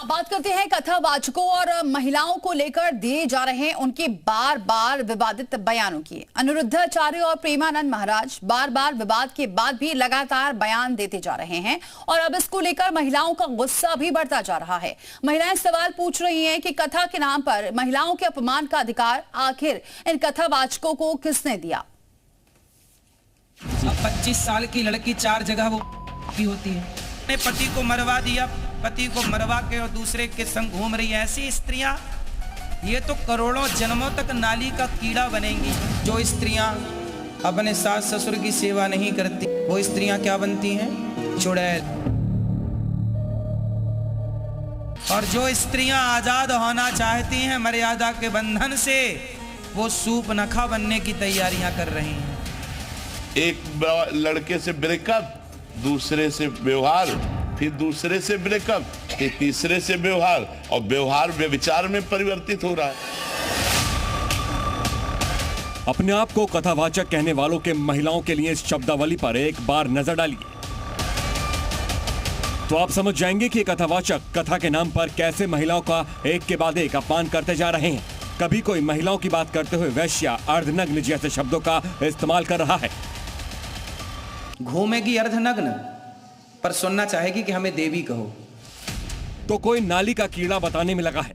बात करते हैं कथावाचकों और महिलाओं को लेकर दिए जा रहे हैं उनके बार बार विवादित बयानों की। अनिरुद्धाचार्य और प्रेमानंद महाराज बार बार विवाद के बाद भी लगातार बयान देते जा रहे हैं और अब इसको लेकर महिलाओं का गुस्सा भी बढ़ता जा रहा है। महिलाएं सवाल पूछ रही हैं कि कथा के नाम पर महिलाओं के अपमान का अधिकार आखिर इन कथावाचकों को किसने दिया। 25 साल की लड़की 4 जगह वो होती है। अपने पति को मरवा दिया, पति को मरवा के और दूसरे के संग घूम रही है। ऐसी स्त्रियां ये तो करोड़ों जन्मों तक नाली का कीड़ा बनेंगी। जो स्त्रियां अपने सास ससुर की सेवा नहीं करती वो स्त्रियां क्या बनती हैं? चुड़ैल। और जो स्त्रियां आजाद होना चाहती हैं मर्यादा के बंधन से, वो सूप नखा बनने की तैयारियां कर रही हैं। एक लड़के से ब्रेकअप, दूसरे से व्यवहार, फिर दूसरे से ब्रेकअप, फिर तीसरे से व्यवहार, और व्यवहार व्यभिचार में परिवर्तित हो रहा है। अपने आप को कथावाचक कहने वालों के महिलाओं के लिए इस शब्दावली पर एक बार नजर डालिए तो आप समझ जाएंगे कि कथावाचक कथा के नाम पर कैसे महिलाओं का एक के बाद एक अपमान करते जा रहे हैं। कभी कोई महिलाओं की बात करते हुए वैश्या, अर्धनग्न जैसे शब्दों का इस्तेमाल कर रहा है। घूमेगी अर्धनग्न पर सुनना चाहेगी कि हमें देवी कहो। तो कोई नाली का कीड़ा बताने में लगा है।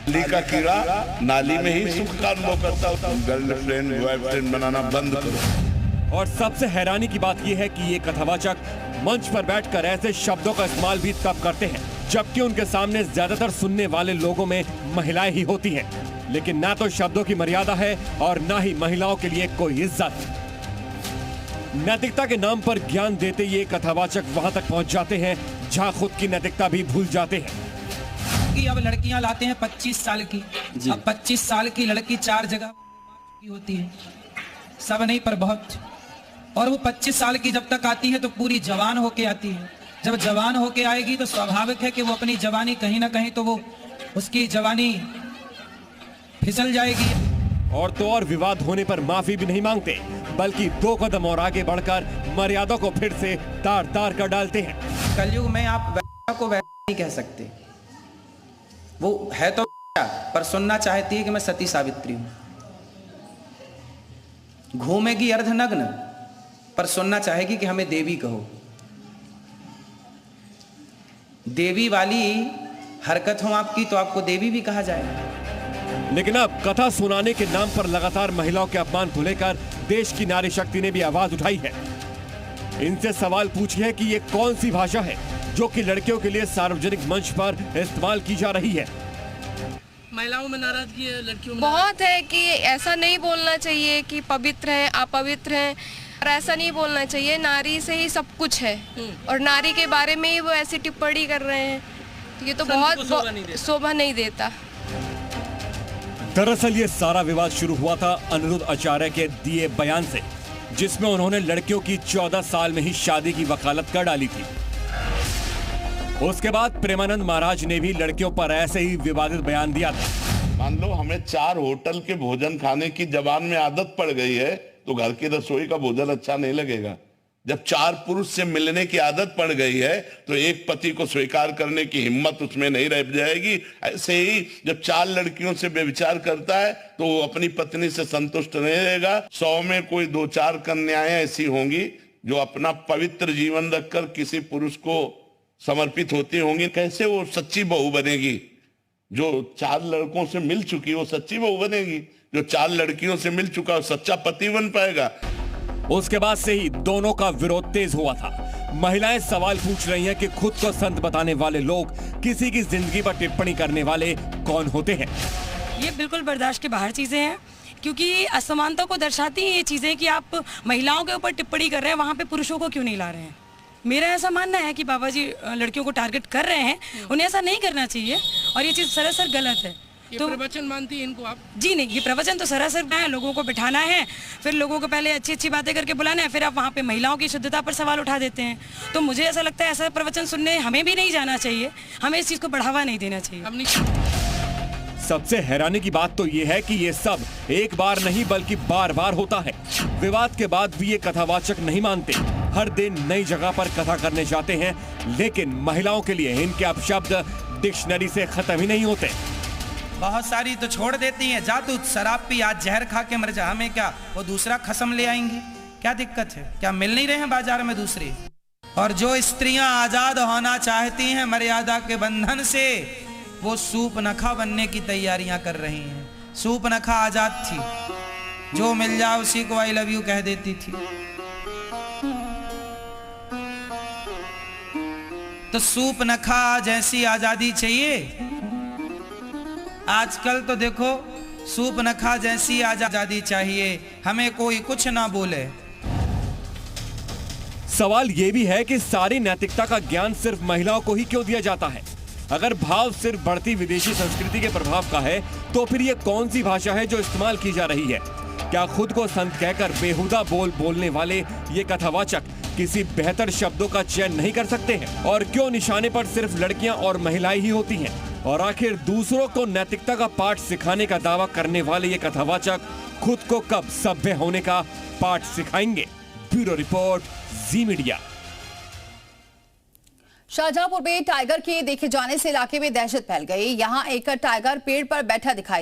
नाली का कीड़ा नाली में ही सुख का अनुभव करता होता है। गर्लफ्रेंड बॉयफ्रेंड बनाना बंद करो। और सबसे हैरानी की बात यह है कि ये कथावाचक मंच पर बैठकर ऐसे शब्दों का इस्तेमाल भी तब करते हैं जबकि उनके सामने ज्यादातर सुनने वाले लोगों में महिलाएं ही होती हैं। लेकिन ना तो शब्दों की मर्यादा है और ना ही महिलाओं के लिए कोई इज्जत। नैतिकता के नाम पर ज्ञान देते ये कथावाचक वहां तक पहुंच जाते हैं जहां खुद की नैतिकता भी भूल जाते हैं। कि अब लड़कियां लाते हैं 25 साल की। अब 25 साल की लड़की 4 जगह की होती है, सब नहीं पर बहुत। और वो 25 साल की जब तक आती है तो पूरी जवान होके आती है। जब जवान होके आएगी तो स्वाभाविक है कि वो अपनी जवानी कहीं ना कहीं तो वो उसकी जवानी फिसल जाएगी। और तो और विवाद होने पर माफी भी नहीं मांगते बल्कि 2 कदम और आगे बढ़कर मर्यादा को फिर से तार तार कर डालते हैं। कलयुग में आप को नहीं कह सकते, वो है तो पर सुनना चाहती है कि मैं सती सावित्री हूं। घूमेगी अर्धनग्न पर सुनना चाहेगी कि हमें देवी कहो। देवी वाली हरकत हो आपकी तो आपको देवी भी कहा जाएगा। लेकिन अब कथा सुनाने के नाम पर लगातार महिलाओं के अपमान को लेकर देश की नारी शक्ति ने भी आवाज उठाई है। इनसे सवाल पूछिए कि ये कौन सी भाषा है जो कि लड़कियों के लिए सार्वजनिक मंच पर इस्तेमाल की जा रही है। महिलाओं में नाराजगी है, लड़कियों में बहुत है कि ऐसा नहीं बोलना चाहिए कि पवित्र है अपवित्र है, और ऐसा नहीं बोलना चाहिए। नारी से ही सब कुछ है और नारी के बारे में ही वो ऐसी टिप्पणी कर रहे हैं। ये तो बहुत शोभा नहीं देता। दरअसल ये सारा विवाद शुरू हुआ था अनिरुद्ध आचार्य के दिए बयान से, जिसमें उन्होंने लड़कियों की 14 साल में ही शादी की वकालत कर डाली थी। उसके बाद प्रेमानंद महाराज ने भी लड़कियों पर ऐसे ही विवादित बयान दिया था। मान लो हमें 4 होटल के भोजन खाने की जबान में आदत पड़ गई है तो घर की रसोई का भोजन अच्छा नहीं लगेगा। जब 4 पुरुष से मिलने की आदत पड़ गई है तो एक पति को स्वीकार करने की हिम्मत उसमें नहीं रह जाएगी। ऐसे ही जब 4 लड़कियों से व्यभिचार करता है तो वो अपनी पत्नी से संतुष्ट नहीं रहेगा। 100 में कोई 2-4 कन्याएं ऐसी होंगी जो अपना पवित्र जीवन रखकर किसी पुरुष को समर्पित होती होंगी। कैसे वो सच्ची बहू बनेगी? जो 4 लड़कों से मिल चुकी वो सच्ची बहू बनेगी। जो 4 लड़कियों से मिल चुका वो सच्चा पति बन पाएगा। उसके बाद से ही दोनों का विरोध तेज हुआ था। महिलाएं सवाल पूछ रही हैं कि खुद को संत बताने वाले लोग किसी की जिंदगी पर टिप्पणी करने वाले कौन होते हैं। ये बिल्कुल बर्दाश्त के बाहर चीजें हैं, क्योंकि असमानता को दर्शाती हैं ये चीजें कि आप महिलाओं के ऊपर टिप्पणी कर रहे हैं, वहां पे पुरुषों को क्यों नहीं ला रहे हैं। मेरा ऐसा मानना है कि बाबा जी लड़कियों को टारगेट कर रहे हैं, उन्हें ऐसा नहीं करना चाहिए और ये चीज सरासर गलत है। तो प्रवचन मानती है इनको आप? जी नहीं, ये प्रवचन तो सरासर है। लोगों को बिठाना है, फिर लोगों को पहले अच्छी अच्छी बातें करके बुलाना है, फिर आप वहाँ पे महिलाओं की शुद्धता पर सवाल उठा देते हैं। तो मुझे ऐसा लगता है ऐसा प्रवचन सुनने हमें भी नहीं जाना चाहिए, हमें इस चीज़ को बढ़ावा नहीं देना चाहिए। सबसे हैरानी की बात तो ये है कि ये सब एक बार नहीं बल्कि बार बार होता है। विवाद के बाद भी ये कथावाचक नहीं मानते, हर दिन नई जगह पर कथा करने जाते हैं, लेकिन महिलाओं के लिए इनके अपशब्द डिक्शनरी से खत्म ही नहीं होते। बहुत सारी तो छोड़ देती हैं, जा तू शराब पी, आज जहर खा के मर जा, हमें क्या, वो दूसरा खसम ले आएंगे, क्या दिक्कत है, क्या मिल नहीं रहे हैं बाजार में दूसरे। और जो स्त्रियां आजाद होना चाहती हैं मर्यादा के बंधन से, वो सूपनखा बनने की तैयारियां कर रही हैं। सूपनखा आजाद थी, जो मिल जाए उसी को आई लव यू कह देती थी। तो सूपनखा जैसी आजादी चाहिए। आजकल तो देखो सूपनखा जैसी आजादी चाहिए, हमें कोई कुछ ना बोले। सवाल ये भी है कि सारी नैतिकता का ज्ञान सिर्फ महिलाओं को ही क्यों दिया जाता है? अगर भाव सिर्फ बढ़ती विदेशी संस्कृति के प्रभाव का है, तो फिर ये कौन सी भाषा है जो इस्तेमाल की जा रही है? क्या खुद को संत कहकर बेहुदा बोलने वाले ये कथावाचक किसी बेहतर शब्दों का चयन नहीं कर सकते हैं? और क्यों निशाने पर सिर्फ लड़कियां और महिलाएं ही होती हैं? और आखिर दूसरों को नैतिकता का पाठ सिखाने का दावा करने वाले ये कथावाचक खुद को कब सभ्य होने का पाठ सिखाएंगे? ब्यूरो रिपोर्ट, जी मीडिया। शाहजहांपुर में टाइगर के देखे जाने से इलाके में दहशत फैल गई। यहां एक टाइगर पेड़ पर बैठा दिखाई